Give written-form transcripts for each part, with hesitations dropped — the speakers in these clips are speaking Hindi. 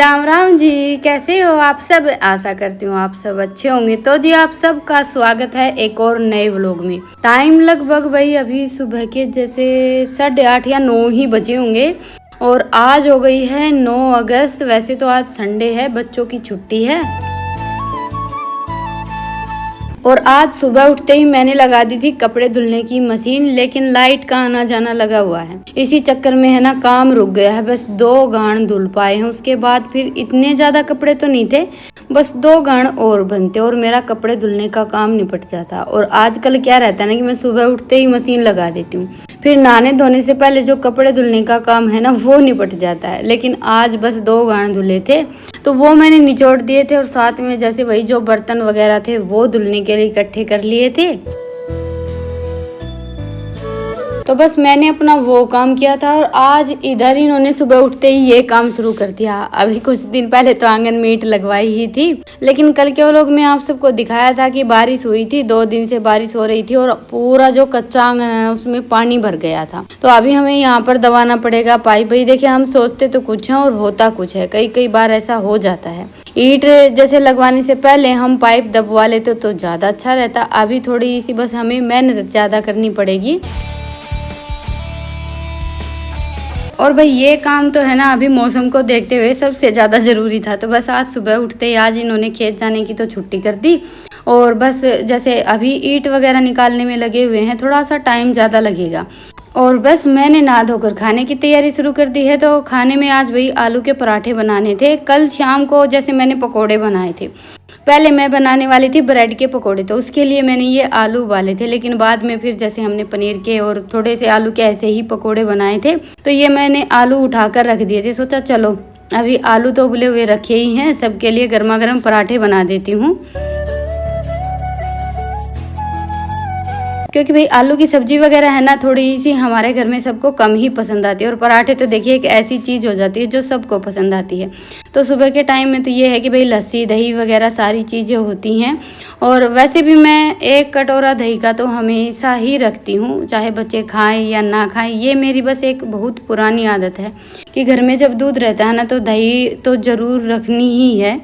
राम राम जी, कैसे हो आप सब। आशा करती हूँ आप सब अच्छे होंगे। तो जी आप सबका स्वागत है एक और नए व्लॉग में। टाइम लगभग भाई अभी सुबह के जैसे 8:30 या 9 ही बजे होंगे और आज हो गई है 9 अगस्त। वैसे तो आज संडे है, बच्चों की छुट्टी है। और आज सुबह उठते ही मैंने लगा दी थी कपड़े धुलने की मशीन, लेकिन लाइट का आना जाना लगा हुआ है। इसी चक्कर में है ना काम रुक गया है। बस 2 गांठ धुल पाए हैं, उसके बाद फिर इतने ज्यादा कपड़े तो नहीं थे, बस 2 गांठ और बनते और मेरा कपड़े धुलने का काम निपट जाता। और आजकल क्या रहता है ना कि मैं सुबह उठते ही मशीन लगा देती हूँ, फिर नहाने धोने से पहले जो कपड़े धुलने का काम है ना वो निपट जाता है। लेकिन आज बस 2 गांठ धुले थे तो वो मैंने निचोड़ दिए थे और साथ में जैसे वही जो बर्तन वगैरह थे वो धुलने के लिए इकट्ठे कर लिए थे। तो बस मैंने अपना वो काम किया था और आज इधर इन्होंने सुबह उठते ही ये काम शुरू कर दिया। अभी कुछ दिन पहले तो आंगन में ईंट लगवाई ही थी, लेकिन कल के व्लॉग में आप सबको दिखाया था कि बारिश हुई थी, 2 दिन से बारिश हो रही थी और पूरा जो कच्चा आंगन है उसमें पानी भर गया था। तो अभी हमें यहाँ पर दबाना पड़ेगा पाइप। भाई देखिए, हम सोचते तो कुछ है और होता कुछ है, कई कई बार ऐसा हो जाता है। ईंट जैसे लगवाने से पहले हम पाइप दबवा लेते तो ज्यादा अच्छा रहता। अभी थोड़ी सी बस हमें मेहनत ज्यादा करनी पड़ेगी। और भाई ये काम तो है ना अभी मौसम को देखते हुए सबसे ज़्यादा ज़रूरी था। तो बस आज सुबह उठते ही आज इन्होंने खेत जाने की तो छुट्टी कर दी और बस जैसे अभी ईंट वगैरह निकालने में लगे हुए हैं, थोड़ा सा टाइम ज़्यादा लगेगा। और बस मैंने नहा धोकर खाने की तैयारी शुरू कर दी है। तो खाने में आज भाई आलू के पराठे बनाने थे। कल शाम को जैसे मैंने पकोड़े बनाए थे, पहले मैं बनाने वाली थी ब्रेड के पकोड़े, तो उसके लिए मैंने ये आलू उबाले थे। लेकिन बाद में फिर जैसे हमने पनीर के और थोड़े से आलू के ऐसे ही पकोड़े बनाए थे, तो ये मैंने आलू उठाकर रख दिए थे। सोचा चलो अभी आलू तो उबले हुए रखे ही हैं, सबके लिए गर्मा गर्म पराठे बना देती हूँ। क्योंकि भाई आलू की सब्जी वगैरह है ना थोड़ी सी हमारे घर में सबको कम ही पसंद आती है और पराठे तो देखिए एक ऐसी चीज़ हो जाती है जो सबको पसंद आती है। तो सुबह के टाइम में तो ये है कि भाई लस्सी दही वगैरह सारी चीज़ें होती हैं। और वैसे भी मैं 1 कटोरा दही का तो हमेशा ही रखती हूँ, चाहे बच्चे खाएं या ना खाएं। ये मेरी बस एक बहुत पुरानी आदत है कि घर में जब दूध रहता है ना तो दही तो ज़रूर रखनी ही है।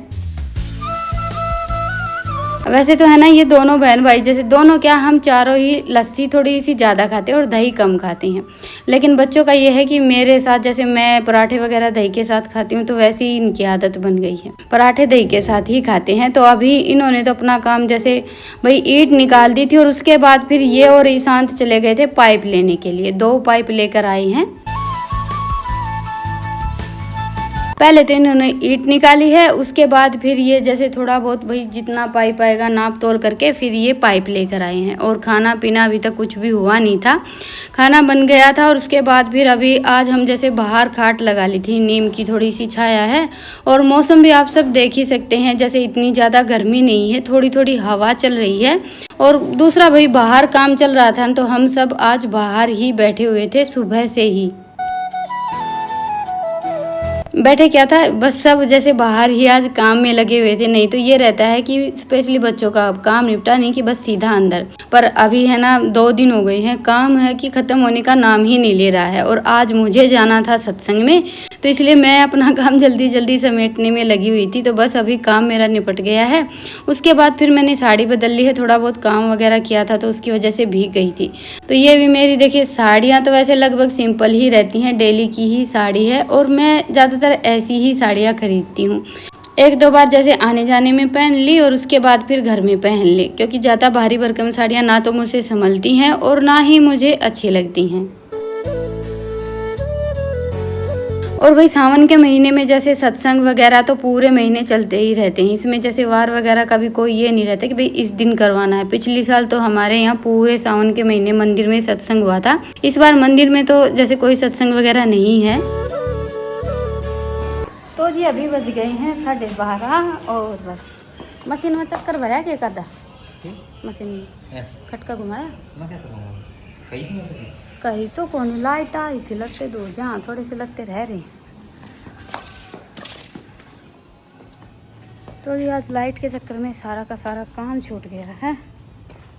वैसे तो है ना ये दोनों बहन भाई जैसे दोनों क्या हम चारों ही लस्सी थोड़ी सी ज़्यादा खाते हैं और दही कम खाते हैं। लेकिन बच्चों का ये है कि मेरे साथ जैसे मैं पराठे वगैरह दही के साथ खाती हूँ तो वैसे ही इनकी आदत बन गई है, पराठे दही के साथ ही खाते हैं। तो अभी इन्होंने तो अपना काम जैसे भाई ईंट निकाल दी थी और उसके बाद फिर ये और ईशांत चले गए थे पाइप लेने के लिए। 2 पाइप लेकर आए हैं। पहले तो इन्होंने ईंट निकाली है, उसके बाद फिर ये जैसे थोड़ा बहुत भाई जितना पाइप आएगा नाप तोल करके फिर ये पाइप लेकर आए हैं। और खाना पीना अभी तक कुछ भी हुआ नहीं था, खाना बन गया था। और उसके बाद फिर अभी आज हम जैसे बाहर खाट लगा ली थी, नीम की थोड़ी सी छाया है और मौसम भी आप सब देख ही सकते हैं, जैसे इतनी ज़्यादा गर्मी नहीं है, थोड़ी थोड़ी हवा चल रही है। और दूसरा भाई बाहर काम चल रहा था तो हम सब आज बाहर ही बैठे हुए थे सुबह से ही। बैठे क्या था बस सब जैसे बाहर ही आज काम में लगे हुए थे। नहीं तो ये रहता है कि स्पेशली बच्चों का काम निपटा नहीं कि बस सीधा अंदर। पर अभी है ना 2 दिन हो गए हैं, काम है कि ख़त्म होने का नाम ही नहीं ले रहा है। और आज मुझे जाना था सत्संग में तो इसलिए मैं अपना काम जल्दी जल्दी समेटने में लगी हुई थी। तो बस अभी काम मेरा निपट गया है। उसके बाद फिर मैंने साड़ी बदल ली है, थोड़ा बहुत काम वगैरह किया था तो उसकी वजह से भीग गई थी। तो ये भी मेरी देखिए साड़ियाँ तो वैसे लगभग सिंपल ही रहती हैं, डेली की ही साड़ी है और मैं ज़्यादातर ऐसी ही साड़ियाँ खरीदती हूँ। 1-2 बार जैसे आने जाने में पहन ली और उसके बाद फिर घर में पहन ली, क्योंकि ज़्यादा भारी भरकम साड़ियाँ ना तो मुझसे संभलती हैं और ना ही मुझे अच्छी लगती हैं। और भाई सावन के महीने में जैसे सत्संग वगैरह तो पूरे महीने चलते ही रहते हैं। इसमें जैसे वार वगैरह का भी कोई ये नहीं रहता कि भाई इस दिन करवाना है। पिछली साल तो हमारे यहाँ पूरे सावन के महीने मंदिर में सत्संग हुआ था। इस बार मंदिर में तो जैसे कोई सत्संग वगैरह नहीं है। तो जी अभी बज गए हैं 12:30 और बस मशीन में चक्कर भरा के कदा मशीन में खटका घुमाया कहीं तो कौन लाइट आई थी लत्ते दो जहाँ थोड़े से लत्ते रह रहे। तो ये आज लाइट के चक्कर में सारा का सारा काम छूट गया है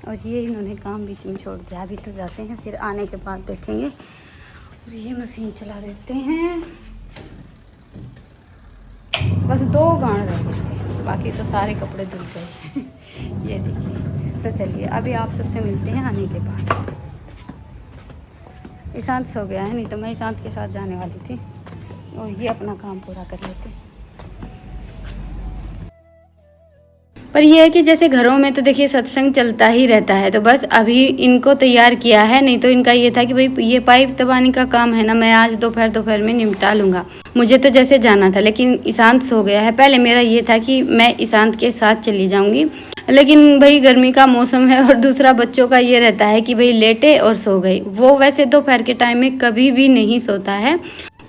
और ये इन्होंने काम बीच में छोड़ दिया। अभी तो जाते हैं, फिर आने के बाद देखेंगे। और ये मशीन चला देते हैं। बस 2 गांठ रह गए थे, बाकी तो सारे कपड़े धुल गए। ये देखिए। तो चलिए अभी आप सबसे मिलते हैं आने के बाद। ईशांत सो गया है, नहीं तो मैं ईशांत के साथ जाने वाली थी और ये अपना काम पूरा कर लेते। पर यह है कि जैसे घरों में तो देखिए सत्संग चलता ही रहता है, तो बस अभी इनको तैयार किया है, नहीं तो इनका ये था कि भाई ये पाइप दबाने का काम है ना, मैं आज दोपहर में निपटा लूँगा। मुझे तो जैसे जाना था, लेकिन ईशांत सो गया है। पहले मेरा ये था कि मैं ईशांत के साथ चली जाऊँगी, लेकिन भाई गर्मी का मौसम है और दूसरा बच्चों का ये रहता है कि भाई लेटे और सो गई। वो वैसे दोपहर के टाइम में कभी भी नहीं सोता है,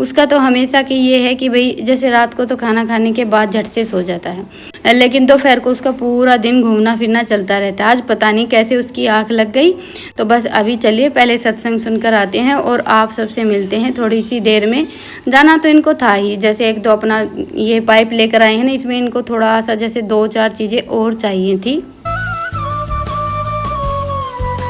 उसका तो हमेशा की ये है कि भाई जैसे रात को तो खाना खाने के बाद झट से सो जाता है, लेकिन दोपहर को उसका पूरा दिन घूमना फिरना चलता रहता है। आज पता नहीं कैसे उसकी आँख लग गई। तो बस अभी चलिए पहले सत्संग सुनकर आते हैं और आप सबसे मिलते हैं थोड़ी सी देर में। जाना तो इनको था ही, जैसे 1-2 अपना ये पाइप लेकर आए हैं ना, इसमें इनको थोड़ा सा जैसे 2-4 चीज़ें और चाहिए थी।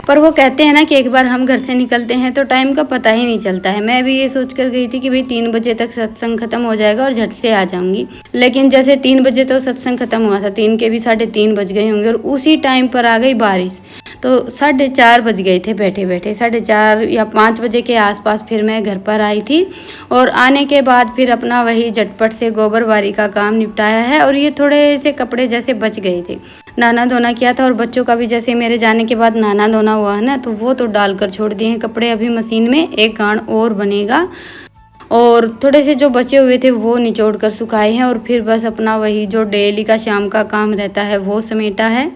पर वो कहते हैं ना कि एक बार हम घर से निकलते हैं तो टाइम का पता ही नहीं चलता है। मैं भी ये सोच कर गई थी कि भाई 3 बजे तक सत्संग खत्म हो जाएगा और झट से आ जाऊंगी, लेकिन जैसे 3 बजे तो सत्संग खत्म हुआ था, 3 के भी 3:30 बज गए होंगे और उसी टाइम पर आ गई बारिश। तो 4:30 बज गए थे बैठे बैठे, 4:30 या 5 बजे के आसपास फिर मैं घर पर आई थी। और आने के बाद फिर अपना वही झटपट से गोबर बारी का काम निपटाया है। और ये थोड़े से कपड़े जैसे बच गए थे, नहाना धोना किया था, और बच्चों का भी जैसे मेरे जाने के बाद नहाना धोना हुआ है ना, तो वो तो डालकर छोड़ दिए हैं कपड़े। अभी मशीन में 1 गांठ और बनेगा, और थोड़े से जो बचे हुए थे वो निचोड़ कर सुखाए हैं। और फिर बस अपना वही जो डेली का शाम का काम रहता है वो समेटा है।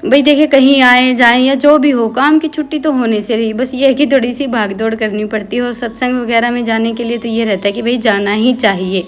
भाई देखिए कहीं आए जाएं या जो भी हो, काम की छुट्टी तो होने से रही, बस ये है कि थोड़ी सी भाग दौड़ करनी पड़ती है। और सत्संग वगैरह में जाने के लिए तो ये रहता है कि भाई जाना ही चाहिए,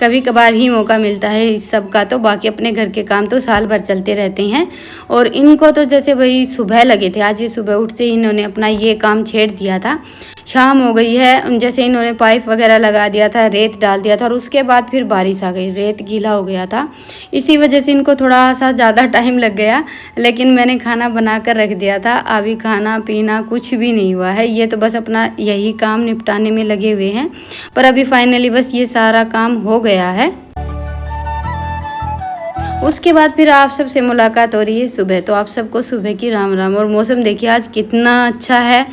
कभी कभार ही मौका मिलता है इस सब का, तो बाकी अपने घर के काम तो साल भर चलते रहते हैं। और इनको तो जैसे भाई सुबह लगे थे, आज ये सुबह उठते ही इन्होंने अपना ये काम छेड़ दिया था। शाम हो गई है, जैसे इन्होंने पाइप वगैरह लगा दिया था, रेत डाल दिया था, और उसके बाद फिर बारिश आ गई, रेत गीला हो गया था। इसी वजह से इनको थोड़ा सा ज़्यादा टाइम लग गया, लेकिन मैंने खाना बना कर रख दिया था। अभी खाना पीना कुछ भी नहीं हुआ है, ये तो बस अपना यही काम निपटाने में लगे हुए हैं। पर अभी फाइनली बस ये सारा काम हो गया है। उसके बाद फिर आप सबसे मुलाकात हो रही है सुबह, तो आप सबको सुबह की राम राम। और मौसम देखिए आज कितना अच्छा है।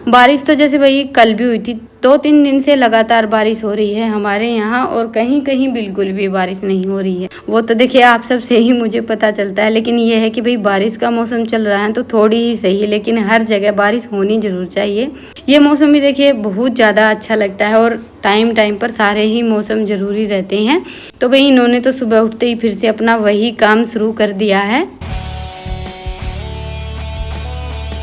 बारिश तो जैसे भाई कल भी हुई थी, 2-3 दिन से लगातार बारिश हो रही है हमारे यहाँ, और कहीं कहीं बिल्कुल भी बारिश नहीं हो रही है। वो तो देखिए आप सब से ही मुझे पता चलता है, लेकिन ये है कि भाई बारिश का मौसम चल रहा है तो थोड़ी ही सही, लेकिन हर जगह बारिश होनी जरूर चाहिए। ये मौसम भी देखिए बहुत ज़्यादा अच्छा लगता है, और टाइम टाइम पर सारे ही मौसम ज़रूरी रहते हैं। तो भाई इन्होंने तो सुबह उठते ही फिर से अपना वही काम शुरू कर दिया है।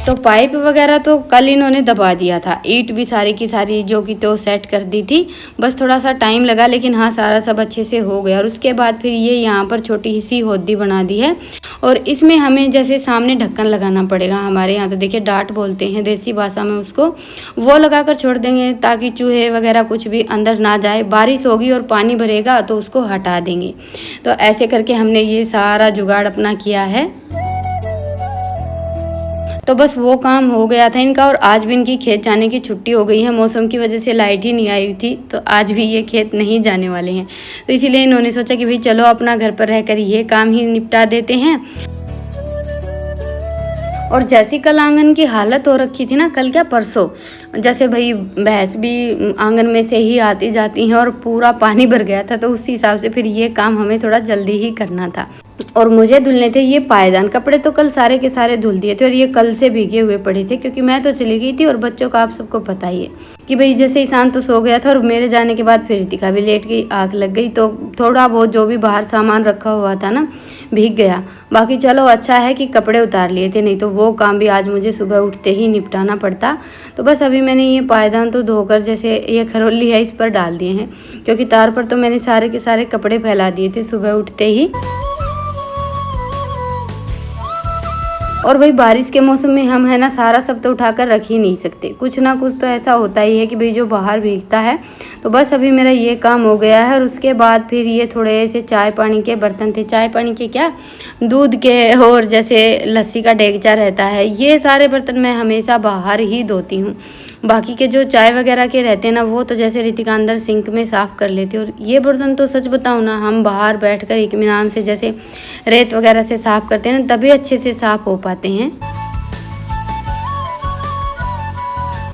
तो पाइप वगैरह तो कल इन्होंने दबा दिया था, ईंट भी सारी की सारी जो कि तो सेट कर दी थी, बस थोड़ा सा टाइम लगा, लेकिन हाँ सारा सब अच्छे से हो गया। और उसके बाद फिर ये यहाँ पर छोटी सी होदी बना दी है, और इसमें हमें जैसे सामने ढक्कन लगाना पड़ेगा। हमारे यहाँ तो देखिए डाट बोलते हैं देसी भाषा में उसको, वो लगा कर छोड़ देंगे ताकि चूहे वगैरह कुछ भी अंदर ना जाए। बारिश होगी और पानी भरेगा तो उसको हटा देंगे। तो ऐसे करके हमने ये सारा जुगाड़ अपना किया है। तो बस वो काम हो गया था इनका, और आज भी इनकी खेत जाने की छुट्टी हो गई है। मौसम की वजह से लाइट ही नहीं आई थी, तो आज भी ये खेत नहीं जाने वाले हैं। तो इसीलिए इन्होंने सोचा कि भाई चलो अपना घर पर रहकर ये काम ही निपटा देते हैं। और जैसी कल आंगन की हालत हो रखी थी ना, कल क्या परसों, जैसे भाई भैंस भी आंगन में से ही आती जाती हैं और पूरा पानी भर गया था, तो उस हिसाब से फिर ये काम हमें थोड़ा जल्दी ही करना था। और मुझे धुलने थे ये पायदान, कपड़े तो कल सारे के सारे धुल दिए थे, और ये कल से भीगे हुए पड़े थे, क्योंकि मैं तो चली गई थी। और बच्चों का आप सबको पता ही है कि भाई जैसे ईशान तो सो गया था, और मेरे जाने के बाद फिर रितिका भी लेट गई, आग लग गई, तो थोड़ा बहुत जो भी बाहर सामान रखा हुआ था ना भीग गया। बाकी चलो अच्छा है कि कपड़े उतार लिए थे, नहीं तो वो काम भी आज मुझे सुबह उठते ही निपटाना पड़ता। तो बस अभी मैंने ये पायदान तो धोकर जैसे ये खरोली है इस पर डाल दिए हैं, क्योंकि तार पर तो मैंने सारे के सारे कपड़े फैला दिए थे सुबह उठते ही। और भाई बारिश के मौसम में हम है ना सारा सब तो उठाकर रख ही नहीं सकते, कुछ ना कुछ तो ऐसा होता ही है कि भाई जो बाहर भीगता है। तो बस अभी मेरा ये काम हो गया है और उसके बाद फिर ये थोड़े से चाय पानी के बर्तन थे, चाय पानी के क्या, दूध के, और जैसे लस्सी का डेगचा रहता है, ये सारे बर्तन मैं हमेशा बाहर ही धोती हूँ। बाकी के जो चाय वगैरह के रहते हैं ना वो तो जैसे रितिका अंदर सिंक में साफ़ कर लेती है। और ये बर्तन तो सच बताऊँ ना, हम बाहर बैठकर इत्मीनान से जैसे रेत वगैरह से साफ़ करते हैं ना, तभी अच्छे से साफ़ हो पाते हैं।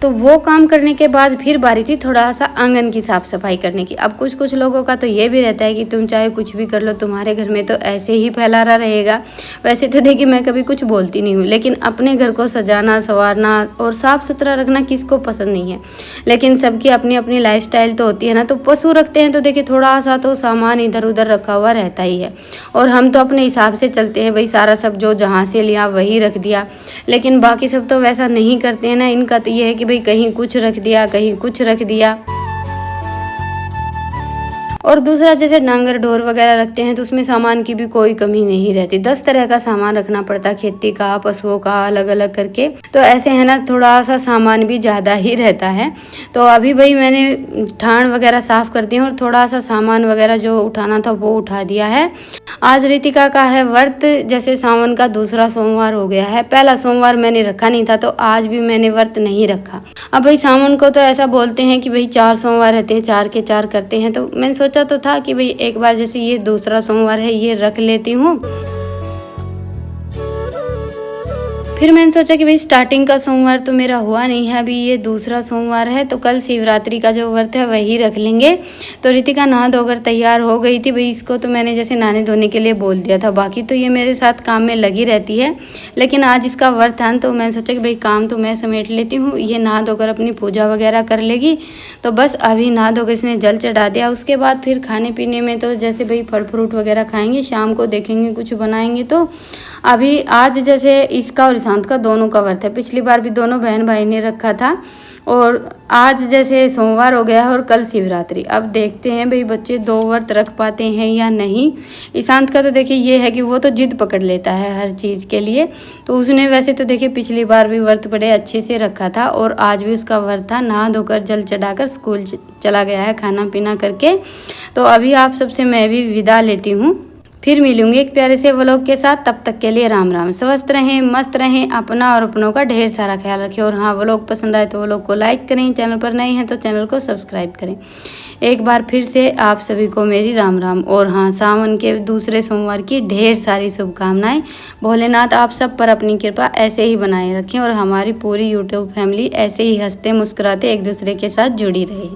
तो वो काम करने के बाद फिर बारी थी थोड़ा सा आंगन की साफ़ सफाई करने की। अब कुछ कुछ लोगों का तो ये भी रहता है कि तुम चाहे कुछ भी कर लो, तुम्हारे घर में तो ऐसे ही फैला रहा रहेगा। वैसे तो देखिए मैं कभी कुछ बोलती नहीं हूँ, लेकिन अपने घर को सजाना संवारना और साफ़ सुथरा रखना किसको पसंद नहीं है। लेकिन सबकी अपनी अपनी लाइफस्टाइल तो होती है ना। तो पशु रखते हैं तो देखिए थोड़ा सा तो सामान इधर उधर रखा हुआ रहता ही है, और हम तो अपने हिसाब से चलते हैं, भाई सारा सब जो जहाँ से लिया वही रख दिया। लेकिन बाकी सब तो वैसा नहीं करते हैं ना। इनका तो ये है कि भाई कहीं कुछ रख दिया, कहीं कुछ रख दिया। और दूसरा जैसे डांगर ढोर वगैरह रखते हैं तो उसमें सामान की भी कोई कमी नहीं रहती। 10 तरह का सामान रखना पड़ता है, खेती का, पशुओं का, अलग अलग करके। तो ऐसे है ना थोड़ा सा सामान भी ज़्यादा ही रहता है। तो अभी भाई मैंने ठाण वगैरह साफ़ कर दिया और थोड़ा सा सामान वगैरह जो उठाना था वो उठा दिया है। आज रितिका का है व्रत, जैसे सावन का दूसरा सोमवार हो गया है। पहला सोमवार मैंने रखा नहीं था तो आज भी मैंने व्रत नहीं रखा। अब भाई सावन को तो ऐसा बोलते हैं कि भाई 4 सोमवार रहते हैं, 4 के 4 करते हैं। तो मैंने सोचा तो था कि भाई एक बार जैसे ये दूसरा सोमवार है ये रख लेती हूँ। फिर मैंने सोचा कि भाई स्टार्टिंग का सोमवार तो मेरा हुआ नहीं है, अभी ये दूसरा सोमवार है तो कल शिवरात्रि का जो व्रत है वही रख लेंगे। तो रितिका नहा धोकर तैयार हो गई थी। भाई इसको तो मैंने जैसे नहाने धोने के लिए बोल दिया था, बाकी तो ये मेरे साथ काम में लगी रहती है। लेकिन आज इसका व्रत है तो मैंने सोचा कि भाई काम तो मैं समेट लेती हूँ, ये नहा धोकर अपनी पूजा वगैरह कर लेगी। तो बस अभी नहा धोकर इसने जल चढ़ा दिया। उसके बाद फिर खाने पीने में तो जैसे भाई फल फ्रूट वगैरह खाएंगे, शाम को देखेंगे कुछ बनाएंगे। तो अभी आज जैसे इसका और ईशांत का दोनों का व्रत है, पिछली बार भी दोनों बहन भाई ने रखा था। और आज जैसे सोमवार हो गया है और कल शिवरात्रि। अब देखते हैं भाई बच्चे 2 व्रत रख पाते हैं या नहीं। ईशांत का तो देखिए ये है कि वो तो जिद पकड़ लेता है हर चीज़ के लिए। तो उसने वैसे तो देखिए पिछली बार भी व्रत बड़े अच्छे से रखा था और आज भी उसका व्रत था, नहा धोकर जल चढ़ाकर स्कूल चला गया है खाना पीना करके। तो अभी आप सबसे मैं भी विदा लेती हूँ, फिर मिलूंगी एक प्यारे से व्लॉग के साथ। तब तक के लिए राम राम। स्वस्थ रहें, मस्त रहें, अपना और अपनों का ढेर सारा ख्याल रखें। और हाँ, व्लॉग पसंद आए तो व्लॉग को लाइक करें, चैनल पर नए हैं तो चैनल को सब्सक्राइब करें। एक बार फिर से आप सभी को मेरी राम राम। और हाँ, सावन के दूसरे सोमवार की ढेर सारी शुभकामनाएं। भोलेनाथ आप सब पर अपनी कृपा ऐसे ही बनाए रखें और हमारी पूरी यूट्यूब फैमिली ऐसे ही हंसते मुस्कुराते एक दूसरे के साथ जुड़ी रहे।